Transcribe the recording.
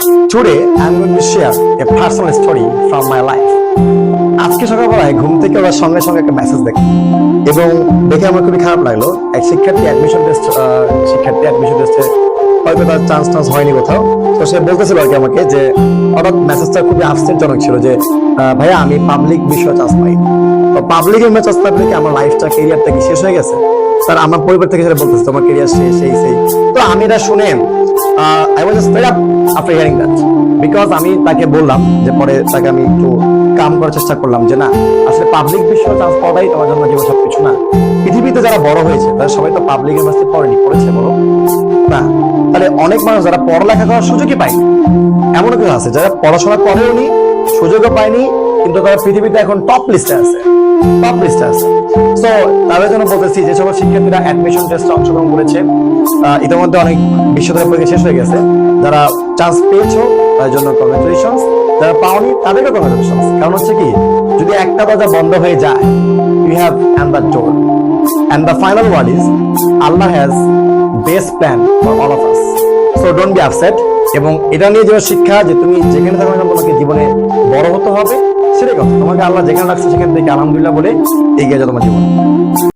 Today I'm going to share a personal story from my life. আজকে সকালবেলায় ঘুম থেকে ওরা সঙ্গে সঙ্গে একটা মেসেজ দেখে এবং দেখে আমার খুবই খারাপ লাগলো। এক শিক্ষার্থী অ্যাডমিশন টেস্টে হয়তো তার চান্স হয়নি কোথাও, তো সে বলতেছিল আর কি আমাকে যে হঠাৎ মেসেজটা খুবই আশ্চর্যজনক ছিল যে ভাইয়া আমি পাবলিক বিষয়ে চান্স পাই। তো পাবলিকের মেয়ে চান্স পাইলে কি আমার লাইফটা কেরিয়ারটা কি শেষ হয়ে গেছে? স্যার আমার পরিবার থেকে সেটা বলতেছে তোমার কেরিয়ার শেষ সেই। তো আমি এটা শুনে I was just fed up after hearing that, because আমি তাকে বললাম যে পরে তাকে আমি একটু কাম করার চেষ্টা করলাম যে না, আসলে পাবলিক বিষয়ে চান্স পাওয়াটাই তোমার জন্য জীবন সবকিছু না। পৃথিবীতে যারা বড় হয়েছে তারা সবাই তো পাবলিক ইউনিভার্সিটি পড়েছে বলো না? তাহলে অনেক মানুষ যারা পড়ালেখা করার সুযোগই পায়নি, এমন কেউ আছে যারা পড়াশোনা করেও নি, সুযোগও পায়নি, কিন্তু তারা পৃথিবীতে এখন টপ লিস্টে আছে। তো তাদের জন্য বলতেছি যে সকল শিক্ষার্থীরা অ্যাডমিশন টেস্টে অংশগ্রহণ করেছে, ইতিমধ্যে অনেক বিশ্ববিদ্যালয় পরীক্ষা শেষ হয়ে গেছে। যারা চান্স পেয়েছো তার জন্য কংগ্রেচুলেশনস, যারা পাওনি তাদেরকে কংগ্রেচুলেশনস। কারণ হচ্ছে কি, যদি একটা দরজা বন্ধ হয়ে যায়, you have another door, and the final word is Allah has best plan for all of us, so don't be upset. এবং এটা নিয়ে যে শিক্ষা, যে তুমি যেখানে থাকো না তোমাকে জীবনে বড় হতে হবে, সেটাই কথা। তোমাকে আল্লাহ যেখানে রাখছে সেখান থেকে আলহামদুলিল্লাহ বলে এগিয়ে যাও তোমার জীবন।